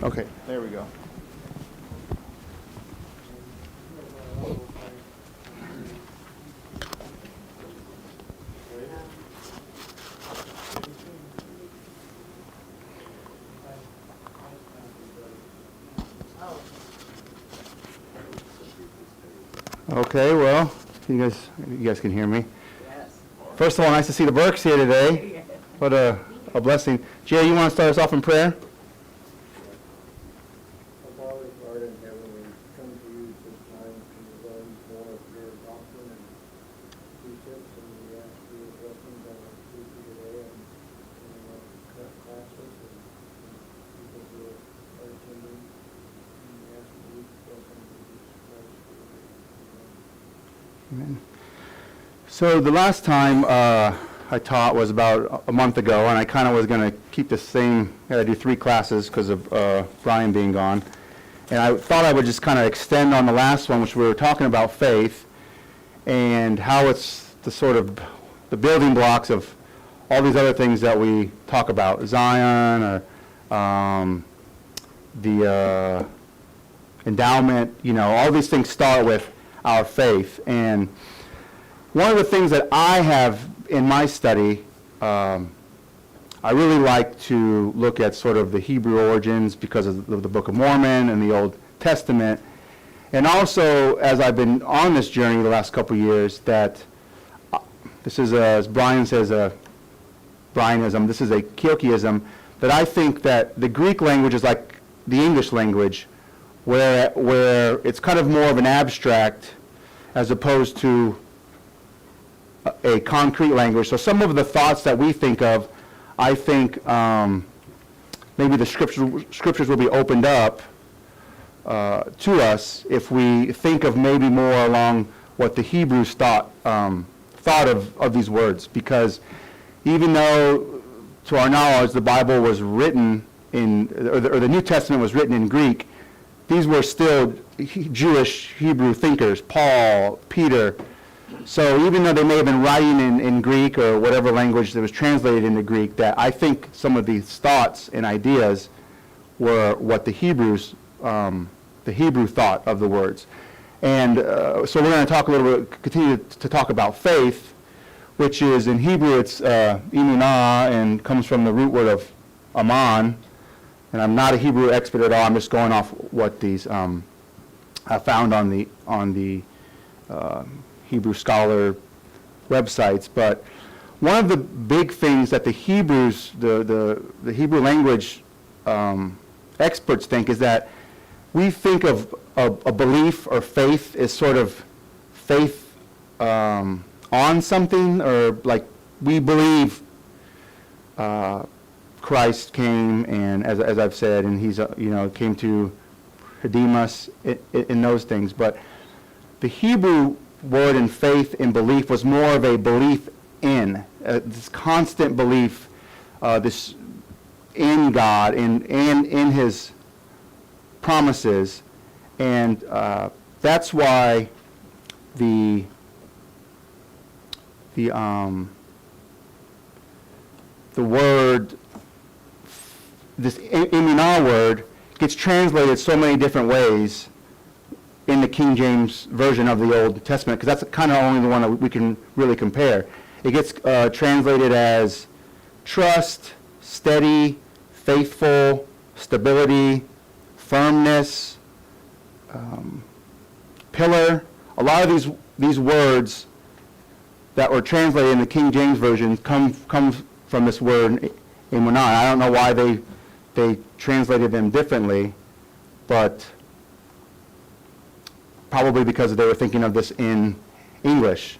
Okay, there we go. Okay, well, you guys can hear me. Yes. First of all, nice to see the Burks here today. What a blessing. Jay, you want to start us off in prayer? Our Father, who art in heaven, we come to you this time to learn more of your doctrine and precepts, and we ask for your blessings on our speaker today and our classes and people who are attending. And we ask for your blessing in Jesus Christ. Amen. So the last time I taught was about a month ago, and I kind of was going to keep the same, I had to do 3 classes because of Brian being gone. And I thought I would just kind of extend on the last one, which we were talking about faith and how it's the sort of the building blocks of all these other things that we talk about, Zion, or the endowment, all these things start with our faith. And one of the things that I have in my study, I really like to look at sort of the Hebrew origins because of the Book of Mormon and the Old Testament. And also, as I've been on this journey the last couple of years, that this is, as Brian says, a Brianism, this is a Keokiism, that I think that the Greek language is like the English language, where it's kind of more of an abstract as opposed to a concrete language. So some of the thoughts that we think of, I think maybe the scriptures will be opened up to us if we think of maybe more along what the Hebrews thought of these words. Because even though, to our knowledge, the Bible was written or the New Testament was written in Greek, these were still Jewish Hebrew thinkers, Paul, Peter. So even though they may have been writing in Greek or whatever language that was translated into Greek, that I think some of these thoughts and ideas were what the Hebrew thought of the words. And so we're going to talk a little bit, continue to talk about faith, which is in Hebrew it's imunah, and comes from the root word of aman. And I'm not a Hebrew expert at all. I'm just going off what these I found on the Hebrew scholar websites. But one of the big things that the Hebrews, the Hebrew language experts think is that we think of a belief or faith as sort of faith on something, or like we believe Christ came, and as I've said, and he's came to redeem us in those things. But the Hebrew word in faith and belief was more of a belief in this constant belief, this in God and in His promises, and that's why the word, this imunah word, gets translated so many different ways in the King James Version of the Old Testament, because that's kind of only the one that we can really compare. It gets translated as trust, steady, faithful, stability, firmness, pillar. A lot of these words that were translated in the King James Version come from this word imunah. I don't know why they translated them differently, but probably because they were thinking of this in English.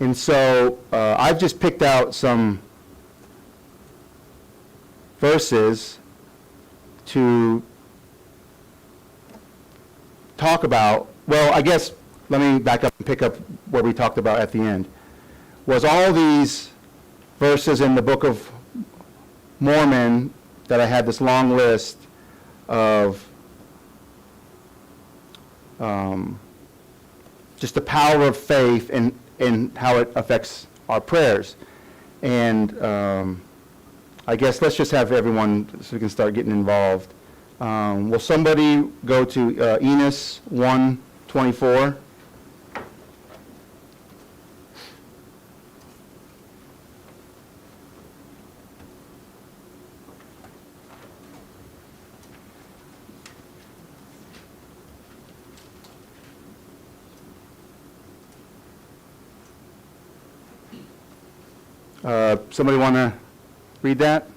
And so I've just picked out some verses to talk about. Well, I guess let me back up and pick up where we talked about at the end. Was all these verses in the Book of Mormon that I had this long list of just the power of faith and how it affects our prayers. And I guess let's just have everyone, so we can start getting involved. Will somebody go to Enos 1:24? Somebody want to read that?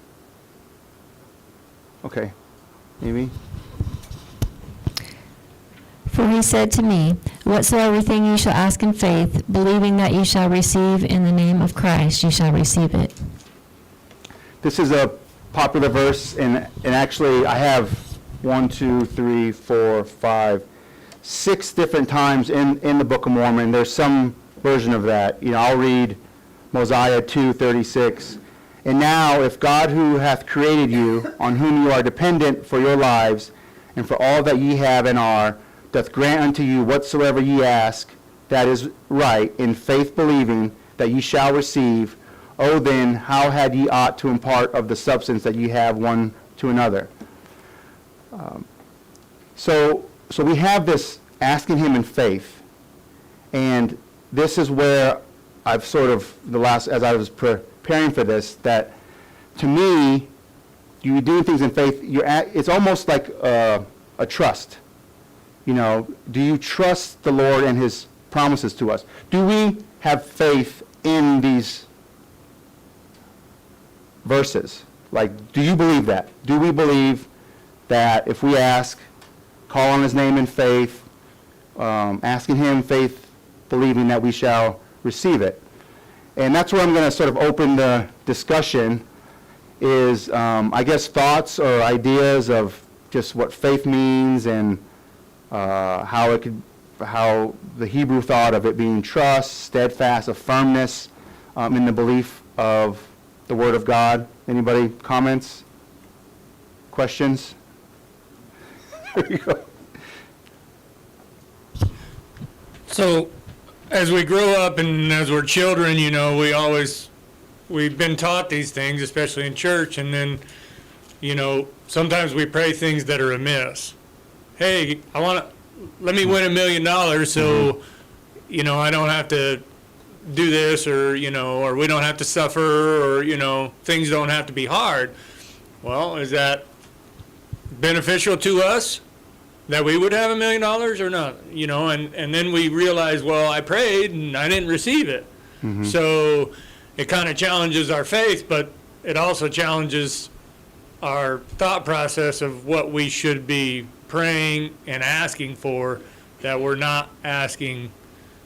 Okay, maybe. For he said to me, whatsoever thing ye shall ask in faith, believing that ye shall receive in the name of Christ, ye shall receive it. This is a popular verse, and actually I have 1, 2, 3, 4, 5, 6 different times in the Book of Mormon. There's some version of that. You know, I'll read Mosiah 2:36. And now, if God who hath created you, on whom you are dependent for your lives, and for all that ye have and are, doth grant unto you whatsoever ye ask, that is right, in faith believing that ye shall receive, O then, how had ye ought to impart of the substance that ye have one to another? So we have this asking him in faith, and this is where I've sort of, as I was preparing for this, that to me, you doing things in faith, it's almost like a trust. You know, do you trust the Lord and his promises to us? Do we have faith in these verses? Like, do you believe that? Do we believe that if we ask, call on his name in faith, asking him faith, believing that we shall receive it? And that's where I'm going to sort of open the discussion is, I guess, thoughts or ideas of just what faith means and how the Hebrew thought of it being trust, steadfast, a firmness in the belief of the Word of God. Anybody comments? Questions? There you go. So, as we grow up and as we're children, you know, we've been taught these things, especially in church, and then, you know, sometimes we pray things that are amiss. Hey, let me win $1 million so, you know, I don't have to do this, or, you know, or we don't have to suffer, or, you know, things don't have to be hard. Well, is that beneficial to us? That we would have $1 million or not, you know, and then we realize, well, I prayed and I didn't receive it. Mm-hmm. So it kind of challenges our faith, but it also challenges our thought process of what we should be praying and asking for, that we're not asking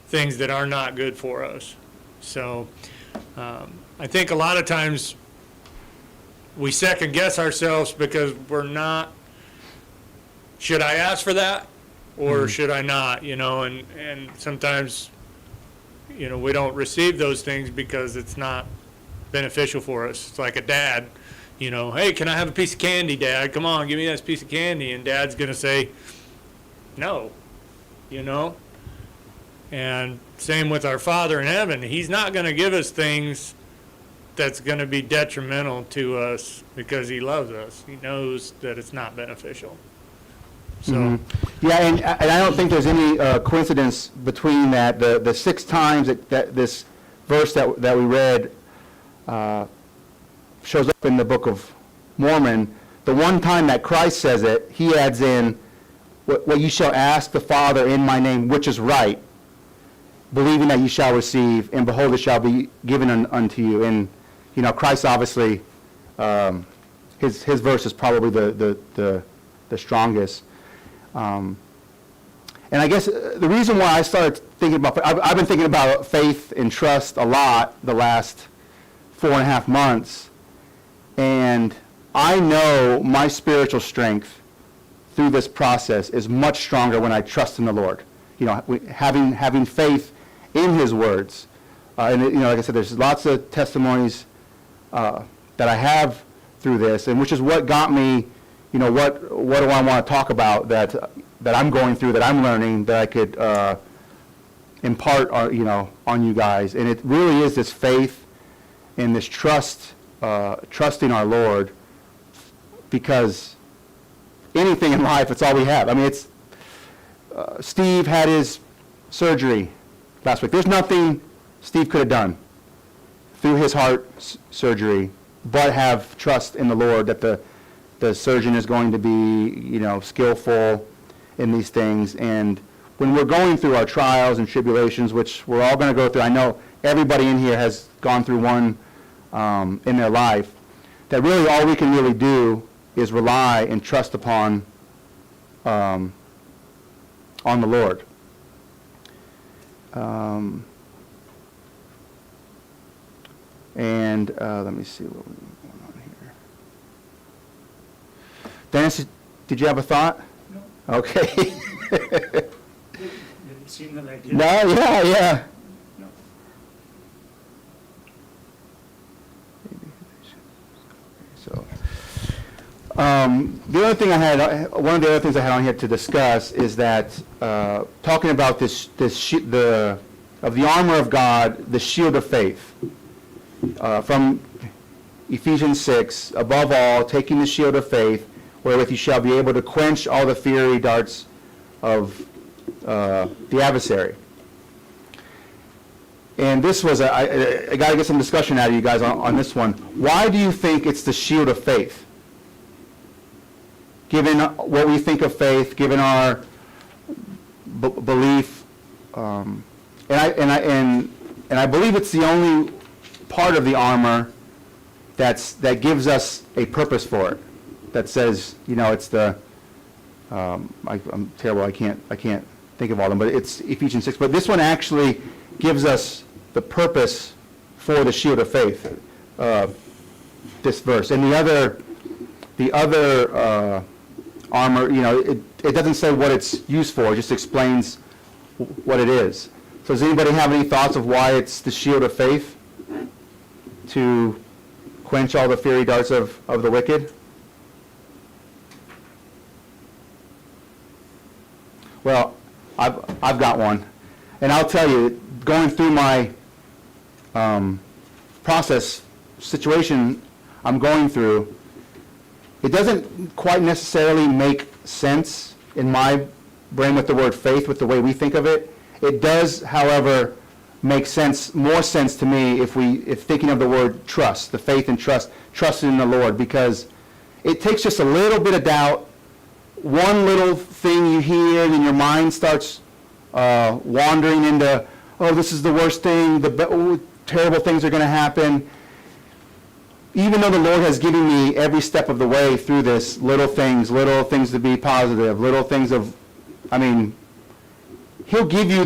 things that are not good for us. So I think a lot of times we second guess ourselves because we're not, should I ask for that or should I not, you know, and sometimes, you know, we don't receive those things because it's not beneficial for us. It's like a dad, you know, hey, can I have a piece of candy, Dad? Come on, give me that piece of candy. And Dad's going to say, no, you know. And same with our Father in heaven. He's not going to give us things that's going to be detrimental to us because he loves us. He knows that it's not beneficial. So, yeah, and I don't think there's any coincidence between that. The 6 times that this verse that we read shows up in the Book of Mormon, the one time that Christ says it, he adds in, what you shall ask the Father in my name, which is right, believing that you shall receive, and behold, it shall be given unto you. And, you know, Christ obviously, his verse is probably the strongest. And I guess the reason why I started thinking about, I've been thinking about faith and trust a lot the last 4.5 months, and I know my spiritual strength through this process is much stronger when I trust in the Lord. You know, having faith in his words. And, you know, like I said, there's lots of testimonies that I have through this, and which is what got me, you know, what do I want to talk about that I'm going through, that I'm learning, that I could impart, you know, on you guys. And it really is this faith and this trust, trusting our Lord, because anything in life, it's all we have. I mean, it's, Steve had his surgery last week. There's nothing Steve could have done through his heart surgery but have trust in the Lord that the surgeon is going to be, skillful in these things. And when we're going through our trials and tribulations, which we're all going to go through, I know everybody in here has gone through one in their life, that really all we can really do is rely and trust upon on the Lord. Let me see what was going on here. Dennis, did you have a thought? No. Okay. Didn't seem that I did. No, yeah. No. So, the other thing one of the other things I had on here to discuss is that talking about the armor of God, the shield of faith, from Ephesians 6, above all, taking the shield of faith, wherewith you shall be able to quench all the fiery darts of the adversary. And this was, I got to get some discussion out of you guys on this one. Why do you think it's the shield of faith? Given what we think of faith, given our belief, and I believe it's the only part of the armor that gives us a purpose for it. That says, it's the I'm terrible. I can't think of all of them, but it's Ephesians 6. But this one actually gives us the purpose for the shield of faith. This verse and the other armor. It doesn't say what it's used for. It just explains what it is. So does anybody have any thoughts of why it's the shield of faith? To quench all the fiery darts of the wicked? Well, I've got one, and I'll tell you, going through my situation I'm going through, it doesn't quite necessarily make sense in my brain with the word faith, with the way we think of it. It does, however, make more sense to me if thinking of the word trust, the faith and trust in the Lord, because it takes just a little bit of doubt. One little thing you hear, and your mind starts wandering into, this is the worst thing, terrible things are going to happen. Even though the Lord has given me every step of the way through this, little things to be positive, little things of, He'll give you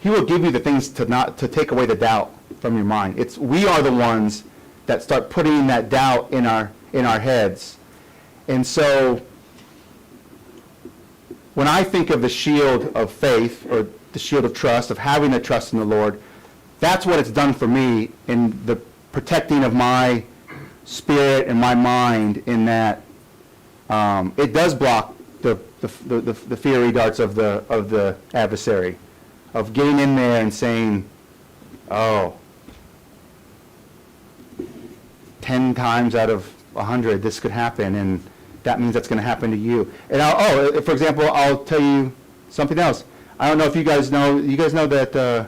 He will give you the things to take away the doubt from your mind. We are the ones that start putting that doubt in our heads. And so, when I think of the shield of faith, or the shield of trust, of having the trust in the Lord, that's what it's done for me in the protecting of my spirit and my mind, in that it does block the fiery darts of the adversary, of getting in there and saying, 10 times out of 100 this could happen, and that means that's going to happen to you. And for example, I'll tell you something else. I don't know if you guys know that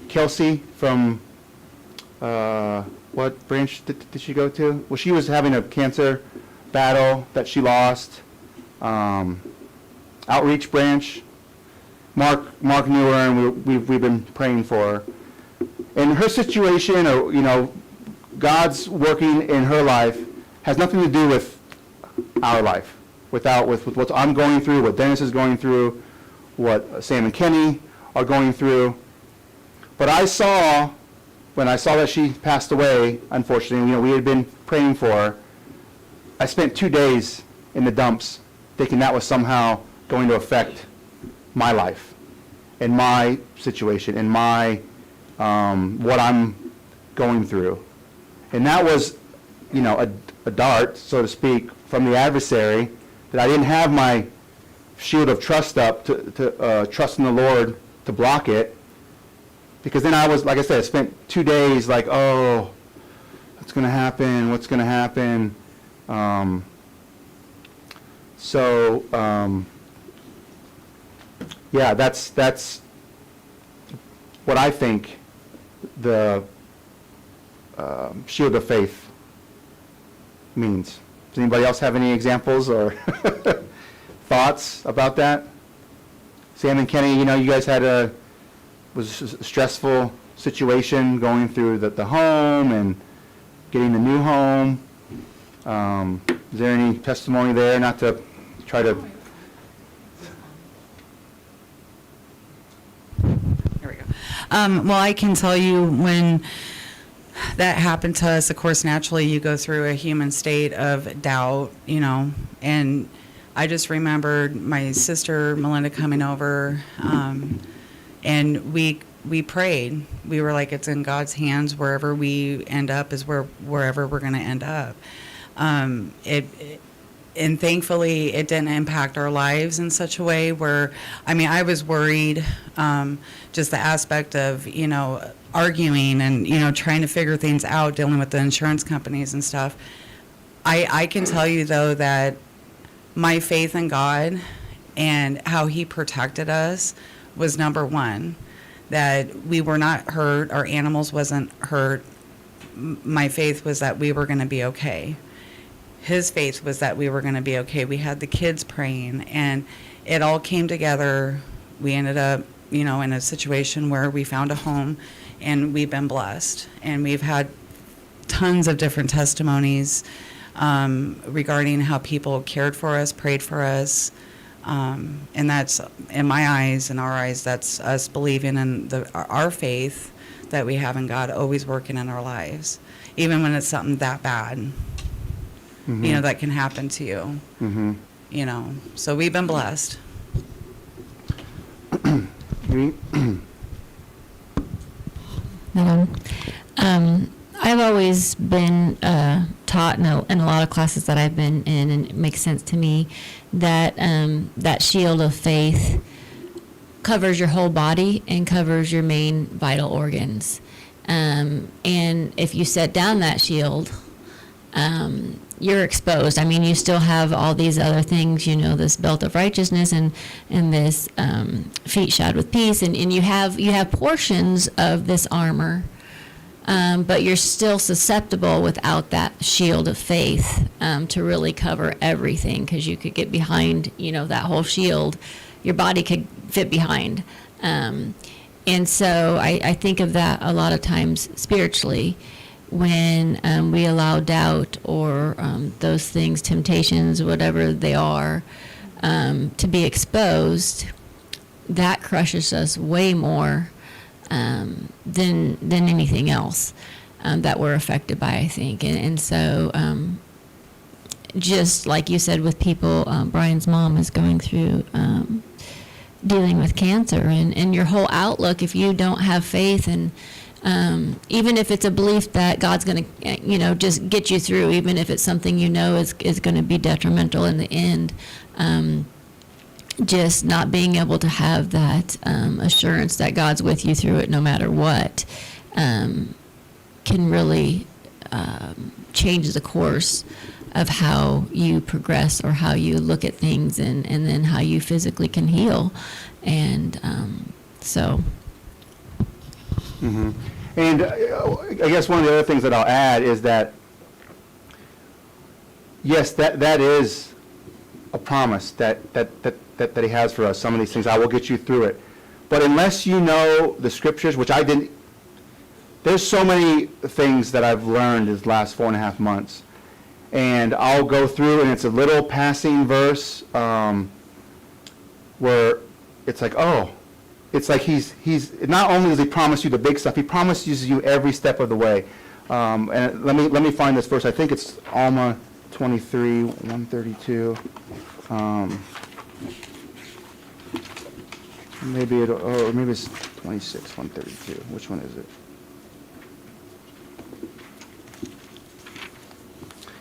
Kelsey from what branch did she go to? Well, she was having a cancer battle that she lost. Outreach branch. Mark knew her, and we've been praying for her. And her situation, God's working in her life, has nothing to do with our life, with what I'm going through, what Dennis is going through, what Sam and Kenny are going through. But when I saw that she passed away, unfortunately, we had been praying for her. I spent 2 days in the dumps thinking that was somehow going to affect my life and my situation and my what I'm going through. And that was, a dart, so to speak, from the adversary, that I didn't have my shield of trust up to trust in the Lord to block it. Because then I was, like I said, I spent 2 days like, what's going to happen? What's going to happen? So, yeah, that's what I think the shield of faith means. Does anybody else have any examples or thoughts about that? Sam and Kenny, you know, you guys had a stressful situation going through the home and getting the new home. Is there any testimony there? Not to try to... There we go. Well, I can tell you when that happened to us, of course, naturally you go through a human state of doubt, you know, and I just remembered my sister Melinda coming over, and we prayed. We were like, it's in God's hands. Wherever we end up is wherever we're going to end up. And thankfully, it didn't impact our lives in such a way where, I mean, I was worried, just the aspect of, you know, arguing and, you know, trying to figure things out, dealing with the insurance companies and stuff. I can tell you, though, that my faith in God and how He protected us was number one, that we were not hurt, our animals wasn't hurt. My faith was that we were going to be okay. His faith was that we were going to be okay. We had the kids praying, and it all came together. We ended up, you know, in a situation where we found a home, and we've been blessed. And we've had tons of different testimonies regarding how people cared for us, prayed for us. And that's, in my eyes, in our eyes, that's us believing in our faith that we have in God always working in our lives, even when it's something that bad, Mm-hmm. you know, that can happen to you, Mm-hmm. you know. So we've been blessed. I've always been taught in a lot of classes that I've been in, and it makes sense to me that that shield of faith covers your whole body and covers your main vital organs. And if you set down that shield, you're exposed. I mean, you still have all these other things, you know, this belt of righteousness and this feet shod with peace, and you have portions of this armor, but you're still susceptible without that shield of faith to really cover everything, because you could get behind, you know, that whole shield. Your body could fit behind. And so I think of that a lot of times spiritually, when we allow doubt or those things, temptations, whatever they are, to be exposed, that crushes us way more than anything else that we're affected by, I think. And so just like you said with people, Brian's mom is going through dealing with cancer, and your whole outlook, if you don't have faith, and even if it's a belief that God's going to, you know, just get you through, even if it's something you know is going to be detrimental in the end, just not being able to have that assurance that God's with you through it no matter what, can really change the course of how you progress or how you look at things, and then how you physically can heal. And so... Mm-hmm. And I guess one of the other things that I'll add is that, yes, that is a promise that He has for us. Some of these things, I will get you through it. But unless you know the scriptures, which I didn't, there's so many things that I've learned these last 4.5 months. And I'll go through, and it's a little passing verse where it's like, oh, it's like he's not only does He promise you the big stuff, He promises you every step of the way. And let me find this verse. I think it's Alma 23, 132. Maybe it's 26, 132. Which one is it?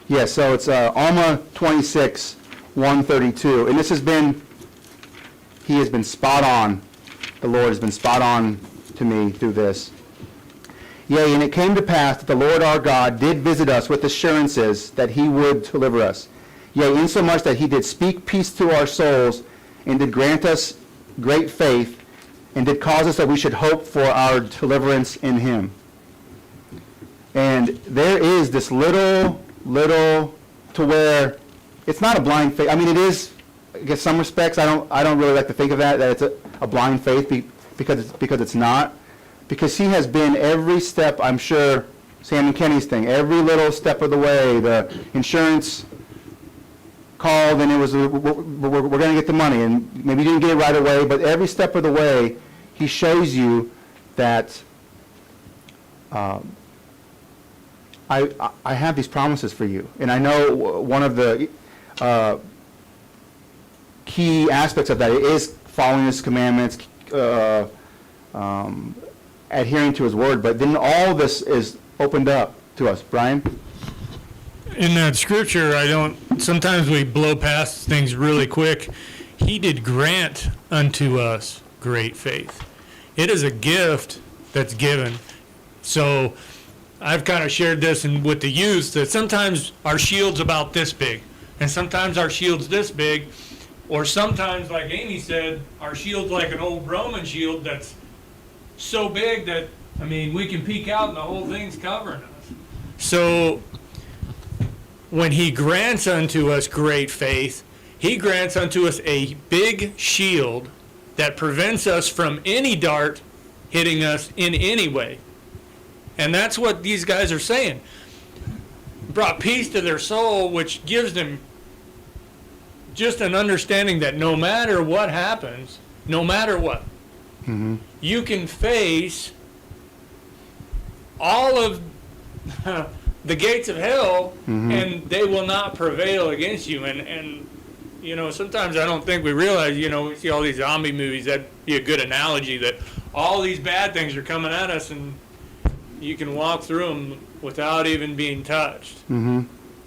Yeah, so it's Alma 26, 132. And this has been, He has been spot on. The Lord has been spot on to me through this. Yea, and it came to pass that the Lord our God did visit us with assurances that He would deliver us. Yea, insomuch that he did speak peace to our souls, and did grant us great faith, and did cause us that we should hope for our deliverance in him. And there is this little to where it's not a blind faith. I mean, it is, I guess, some respects. I don't really like to think of that it's a blind faith because it's not. Because he has been every step, I'm sure, Sam and Kenny's thing, every little step of the way. The insurance called and it was, we're going to get the money, and maybe you didn't get it right away, but every step of the way, he shows you that I have these promises for you. And I know one of the key aspects of that is following his commandments, adhering to his word, but then all this is opened up to us. Brian? In that scripture, sometimes we blow past things really quick. He did grant unto us great faith. It is a gift that's given. So I've kind of shared this with the youth that sometimes our shield's about this big, and sometimes our shield's this big, or sometimes, like Amy said, our shield's like an old Roman shield that's so big that, I mean, we can peek out and the whole thing's covering us. So when he grants unto us great faith, he grants unto us a big shield that prevents us from any dart hitting us in any way. And that's what these guys are saying. Brought peace to their soul, which gives them just an understanding that no matter what happens, no matter what, you can face all of the gates of hell, and they will not prevail against you. And you know, sometimes I don't think we realize, you know, we see all these zombie movies, that'd be a good analogy, that all these bad things are coming at us, and you can walk through them without even being touched.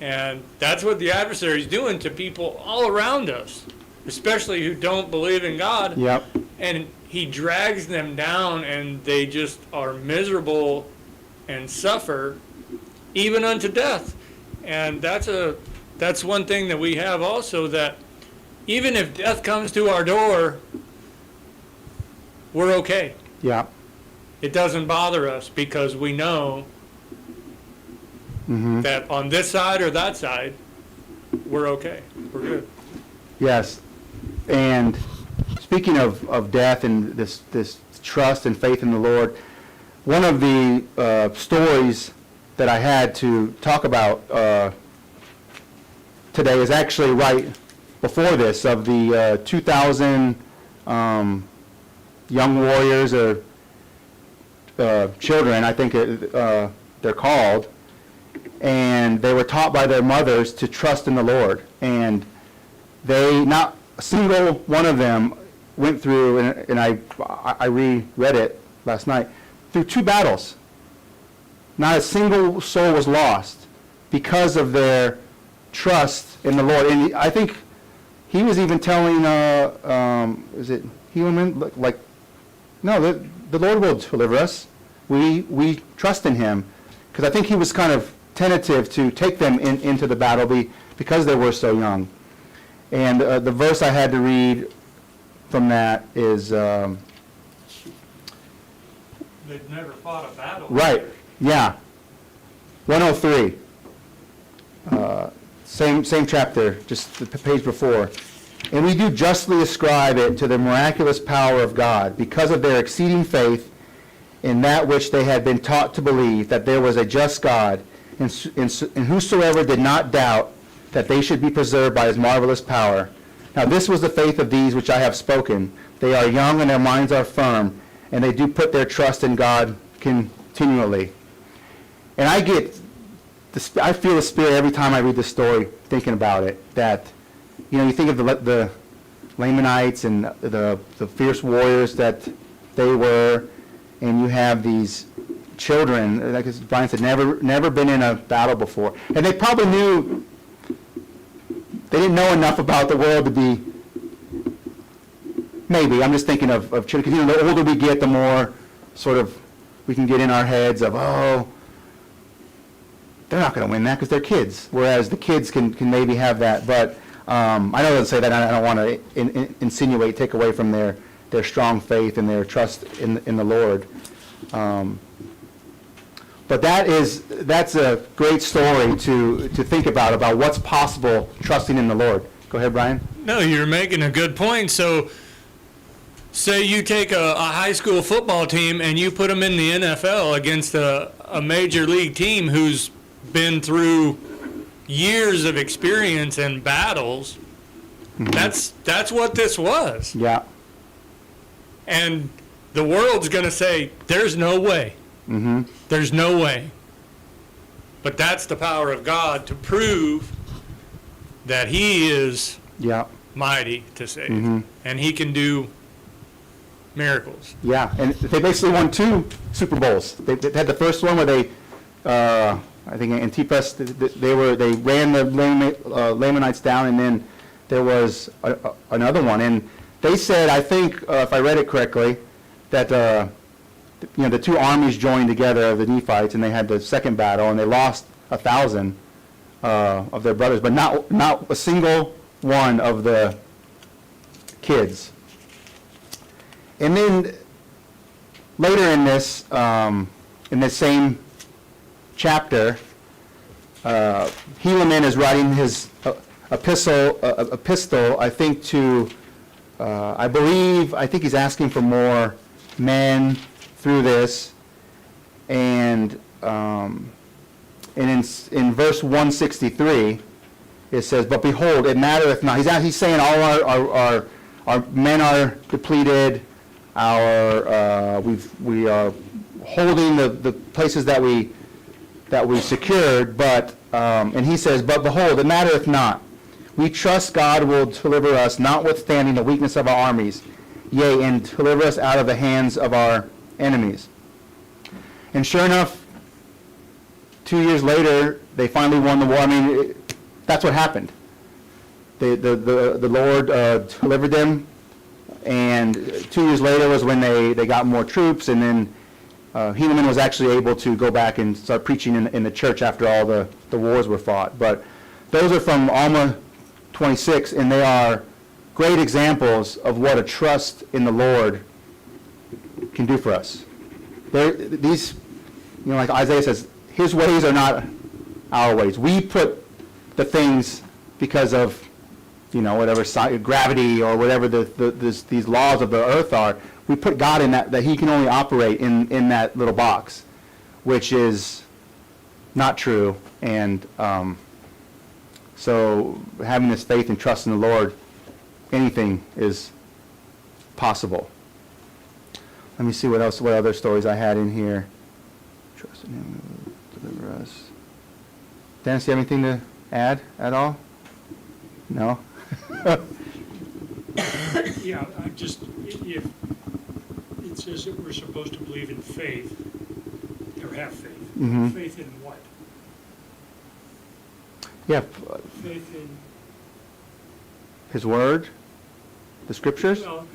And that's what the adversary's doing to people all around us, especially who don't believe in God. Yep. And he drags them down, and they just are miserable and suffer even unto death. And that's one thing that we have also, that even if death comes to our door, we're okay. Yeah. It doesn't bother us, because we know that on this side or that side, we're okay. We're good. Yes. And speaking of death and this trust and faith in the Lord, one of the stories that I had to talk about today is actually right before this, of the 2,000 young warriors or children, I think they're called, and they were taught by their mothers to trust in the Lord. And they, not a single one of them went through, and I reread it last night, through 2 battles. Not a single soul was lost because of their trust in the Lord. And I think he was even telling, is it Helaman? Like, no, the Lord will deliver us. We trust in him. Because I think he was kind of tentative to take them into the battle because they were so young. And the verse I had to read from that is... They've never fought a battle. Right, yeah. 103. Same chapter, just the page before. And we do justly ascribe it to the miraculous power of God, because of their exceeding faith in that which they had been taught to believe, that there was a just God, and whosoever did not doubt that they should be preserved by his marvelous power. Now this was the faith of these which I have spoken. They are young and their minds are firm, and they do put their trust in God continually. And I feel the Spirit every time I read this story, thinking about it, that, you know, you think of the Lamanites and the fierce warriors that they were, and you have these children, like Brian said, never been in a battle before. And they probably they didn't know enough about the world to be, maybe, I'm just thinking of children, because, you know, the older we get, the more sort of we can get in our heads of, they're not going to win that because they're kids, whereas the kids can maybe have that. But I know it doesn't say that. I don't want to insinuate, take away from their strong faith and their trust in the Lord. But that's a great story to think about what's possible trusting in the Lord. Go ahead, Brian. No, you're making a good point. So, say you take a high school football team and you put them in the NFL against a major league team who's been through years of experience and battles. Mm-hmm. That's what this was. Yeah. And the world's going to say, there's no way. Mm-hmm. There's no way. But that's the power of God to prove that he is mighty to save. Mm-hmm. And he can do miracles. Yeah, and they basically won 2 Super Bowls. They had the first one where they, I think Antipas, they ran the Lamanites down, and then there was another one. And they said, I think, if I read it correctly, that the 2 armies joined together of the Nephites, and they had the second battle, and they lost 1,000 of their brothers, but not a single one of the kids. And then later in this same chapter, Helaman is writing his epistle, I think to, I think he's asking for more men through this, and in verse 163, it says, "But behold, it mattereth not." He's saying all our men are depleted. We are holding the places that we secured, but and he says, "But behold, it mattereth not. We trust God will deliver us, notwithstanding the weakness of our armies, yea, and deliver us out of the hands of our enemies." And sure enough, 2 years later, they finally won the war. I mean, that's what happened. The Lord delivered them. And 2 years later was when they got more troops, and then Helaman was actually able to go back and start preaching in the church after all the wars were fought. But those are from Alma 26, and they are great examples of what a trust in the Lord can do for us. These, like Isaiah says, his ways are not our ways. We put the things because of whatever gravity or whatever these laws of the earth are, we put God in that he can only operate in that little box, which is not true. And so having this faith and trust in the Lord, anything is possible. Let me see what other stories I had in here. Trust in him who will deliver us. Dennis, do you have anything to add at all? No? Yeah, if it says that we're supposed to believe in faith, or have faith. Mm-hmm. Faith in what? Yeah. Faith in, His Word, the Scriptures. well,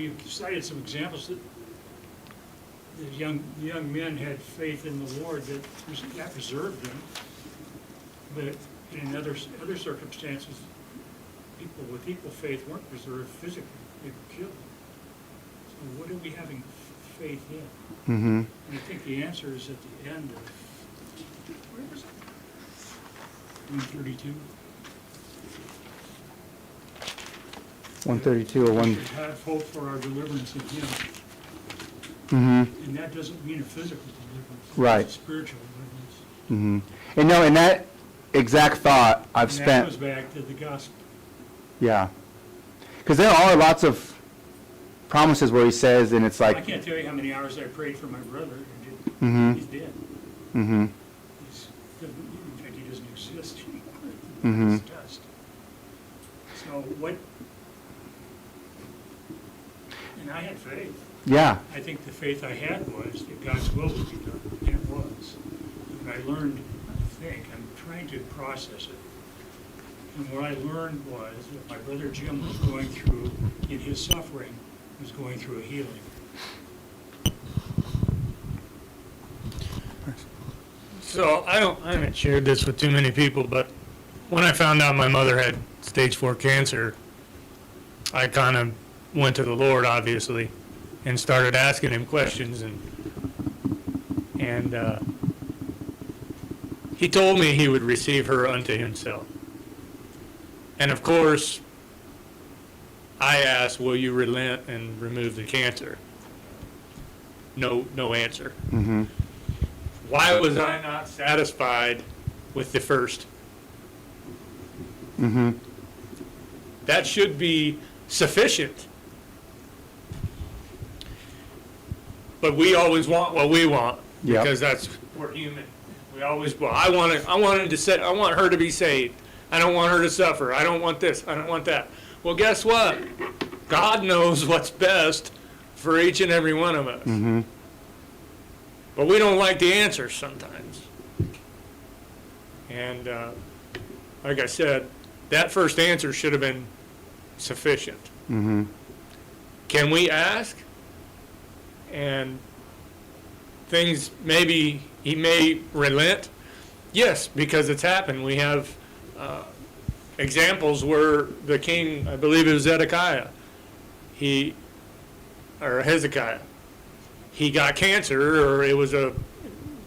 you cited some examples that the young men had faith in the Lord that preserved them, but in other circumstances, people with equal faith weren't preserved physically; they were killed. So, what are we having faith in? Mm-hmm. And I think the answer is at the end of where was it? 132. 132 or 1. We should have hope for our deliverance in Him, Mm-hmm. and that doesn't mean a physical deliverance. Right. It's a spiritual deliverance. Mm-hmm. And in that exact thought, I've And that spent. goes back to the gospel. Yeah. Because there are lots of promises where he says, and it's like. I can't tell you how many hours I prayed for my brother, and Mm-hmm. he's dead. Mm-hmm. In fact, he doesn't exist anymore. Mhm. He's dust. So what? And I had faith. Yeah. I think the faith I had was that God's will would be done, and it was. And I learned, I'm trying to process it. And what I learned was that my brother Jim was going through, in his suffering, was going through a healing. So I haven't shared this with too many people, but when I found out my mother had stage 4 cancer, I kind of went to the Lord, obviously, and started asking him questions, and he told me he would receive her unto himself. And of course, I asked, will you relent and remove the cancer? No answer. Mm-hmm. Why was I not satisfied with the first? Mm-hmm. That should be sufficient. But we always want what we want, Yep. because we're human. We always, well, I want her to be saved. I don't want her to suffer. I don't want this. I don't want that. Well, guess what? God knows what's best for each and every one of us. Mm-hmm. But we don't like the answers sometimes. And like I said, that first answer should have been sufficient. Mm-hmm. Can we ask? And things, maybe he may relent? Yes, because it's happened. We have examples where the king, I believe it was Hezekiah, he got cancer, or it was a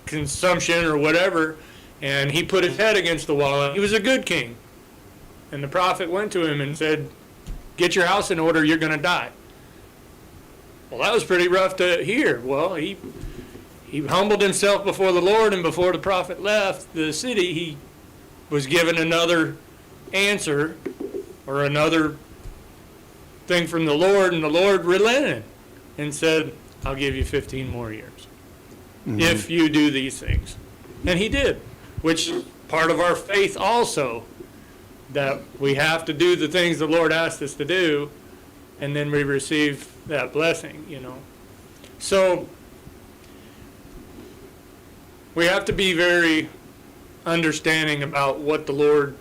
consumption or whatever, and he put his head against the wall. He was a good king. And the prophet went to him and said, get your house in order, you're going to die. Well, that was pretty rough to hear. Well, he humbled himself before the Lord, and before the prophet left the city, he was given another answer or another thing from the Lord, and the Lord relented and said, I'll give you 15 more years if you do these things. And he did, which is part of our faith also, that we have to do the things the Lord asked us to do, and then we receive that blessing, you know. So we have to be very understanding about what the Lord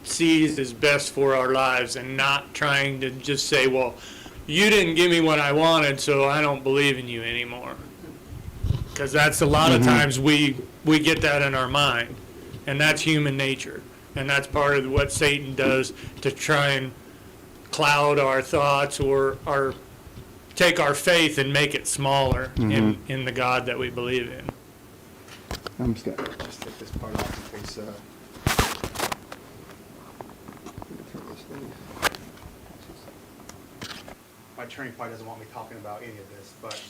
sees as best for our lives, and not trying to just say, well, you didn't give me what I wanted, so I don't believe in you anymore. Because that's a lot of times we get that in our mind, and that's human nature. And that's part of what Satan does to try and cloud our thoughts, or take our faith and make it smaller in the God that we believe in. I'm just gonna just take this part off in case. My attorney probably doesn't want me talking about any of this, but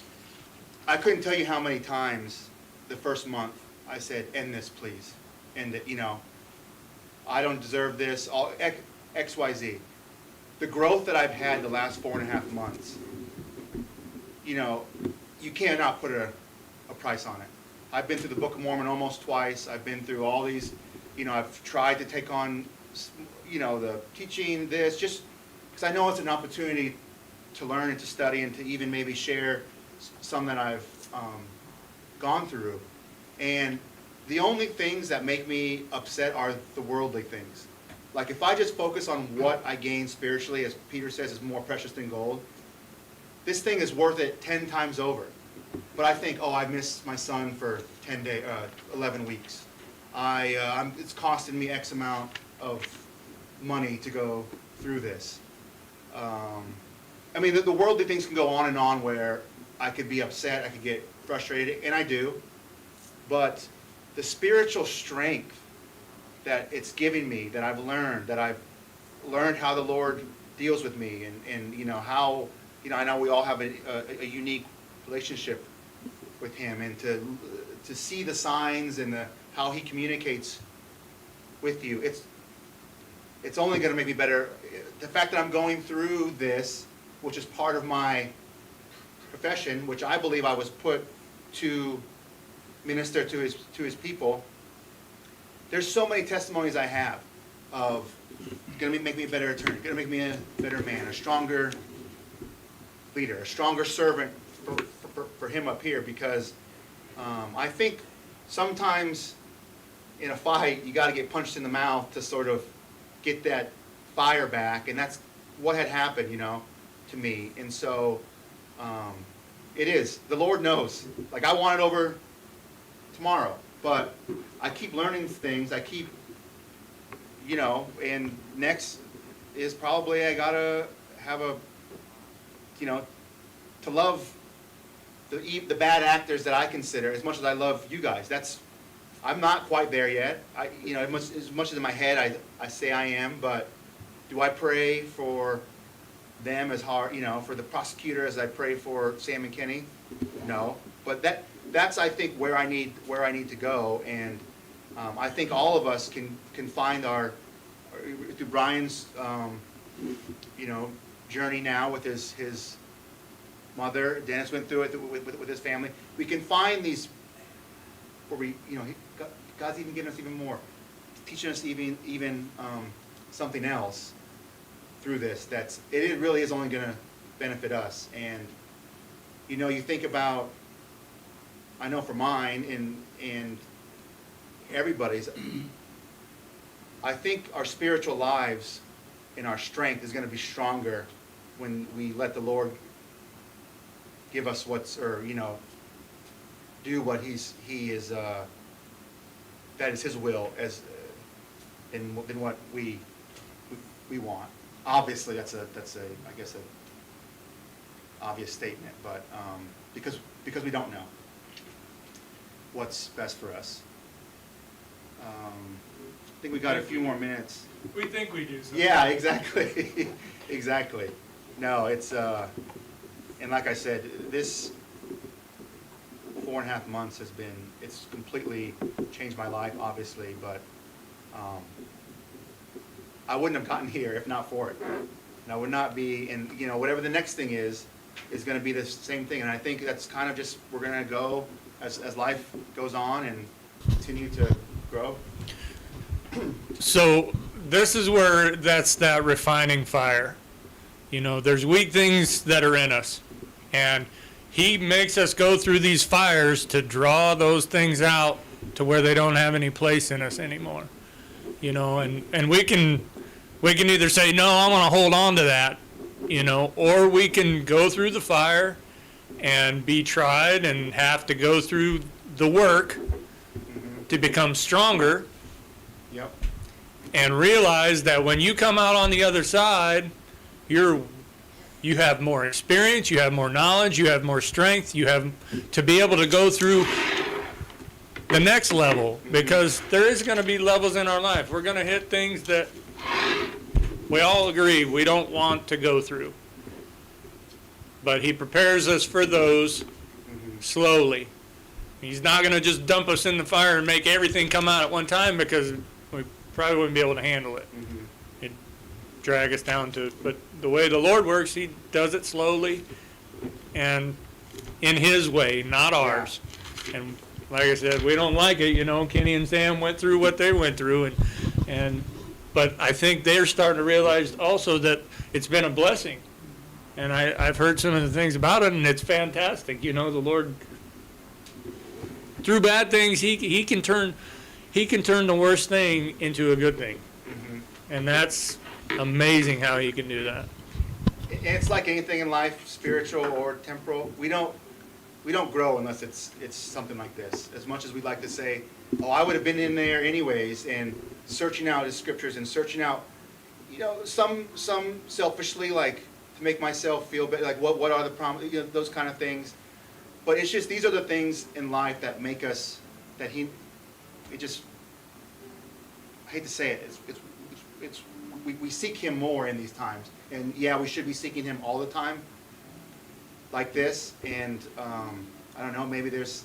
I couldn't tell you how many times the first month I said, "End this, please. End it." You know, I don't deserve this. All X, Y, Z. The growth that I've had the last 4.5 months, you know, you cannot put a price on it. I've been through the Book of Mormon almost twice. I've been through all these, you know, I've tried to take on, you know, the teaching this, just because I know it's an opportunity to learn and to study and to even maybe share some that I've gone through. And the only things that make me upset are the worldly things. Like if I just focus on what I gain spiritually, as Peter says, is more precious than gold, this thing is worth it 10 times over. But I think, oh, I missed my son for 11 weeks. It's costing me X amount of money to go through this. I mean, the worldly things can go on where I could be upset, I could get frustrated, and I do. But the spiritual strength that it's giving me, that I've learned how the Lord deals with me, and you know, how, you know, I know we all have a unique relationship with Him, and to see the signs and how He communicates with you, it's only going to make me better. The fact that I'm going through this, which is part of my profession, which I believe I was put to minister to his people. There's so many testimonies I have of going to make me a better attorney, going to make me a better man, a stronger leader, a stronger servant for him up here, because I think sometimes in a fight you got to get punched in the mouth to sort of get that fire back, and that's what had happened, you know, to me. And so it is. The Lord knows. Like, I want it over tomorrow. but I keep learning things. I keep, you know, and next is probably I gotta have a, you know, to love the bad actors that I consider as much as I love you guys. I'm not quite there yet. You know, as much as in my head I say I am, but do I pray for them as hard, you know, for the prosecutor as I pray for Sam and Kenny? No, but that's I think where I need to go, and I think all of us can find our through Brian's you know, journey now with his mother. Dennis went through it with his family. We can find these where we, you know, God's even giving us even more, teaching us even something else through this. It really is only going to benefit us. And you know, you think about, I know for mine and everybody's, I think our spiritual lives and our strength is going to be stronger when we let the Lord give us do what he is, that is his will than what we want. Obviously, that's a I guess a obvious statement, but because we don't know what's best for us. I think we got a few more minutes. We think we do. Sometimes. Yeah, exactly, exactly. No, it's and like I said, this 4.5 months it's completely changed my life, obviously, but I wouldn't have gotten here if not for it. And I would not be, and you know, whatever the next thing is going to be the same thing. And I think that's kind of just, we're going to go as life goes on and continue to grow. So this is where that's that refining fire. You know, there's weak things that are in us, and he makes us go through these fires to draw those things out to where they don't have any place in us anymore. You know, and we can either say, no, I want to hold on to that, you know, or we can go through the fire and be tried and have to go through the work to become stronger. Yep. And realize that when you come out on the other side, you have more experience, you have more knowledge, you have more strength, you have to be able to go through the next level, because there is going to be levels in our life. We're going to hit things that we all agree we don't want to go through. But he prepares us for those slowly. He's not going to just dump us in the fire and make everything come out at one time, because we probably wouldn't be able to handle it. It'd drag us down to it. But the way the Lord works, he does it slowly and in his way, not ours. And like I said, we don't like it. You know, Kenny and Sam went through what they went through, but I think they're starting to realize also that it's been a blessing. And I've heard some of the things about it, and it's fantastic. You know, the Lord, through bad things, he can turn the worst thing into a good thing. And that's amazing how he can do that. And it's like anything in life, spiritual or temporal. We don't grow unless it's something like this. As much as we'd like to say, oh, I would have been in there anyways, and searching out his scriptures and searching out, you know, some selfishly, like to make myself feel better, like what are the problems, you know, those kind of things. But it's just, these are the things in life that make us, I hate to say it, we seek him more in these times. And yeah, we should be seeking him all the time like this. And I don't know, maybe there's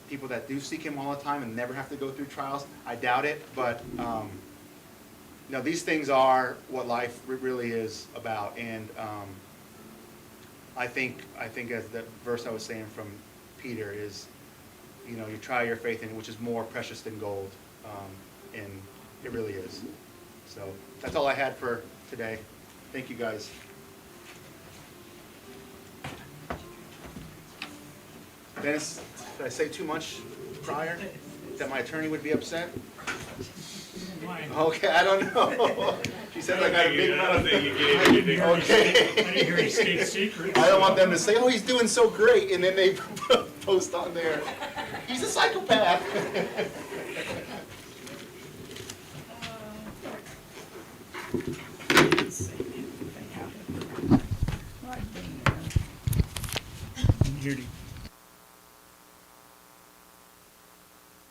people that do seek him all the time and never have to go through trials. I doubt it, but you know, these things are what life really is about. And I think as the verse I was saying from Peter is, you know, you try your faith in, which is more precious than gold, and it really is. So that's all I had for today. Thank you, guys. Dennis, did I say too much prior? That my attorney would be upset? Mine. Okay, I don't know. She said I got a big I mouth. didn't hear Okay. I didn't hear his state secrets. I don't want them to say, oh, he's doing so great, and then they post on there, he's a psychopath. Judy.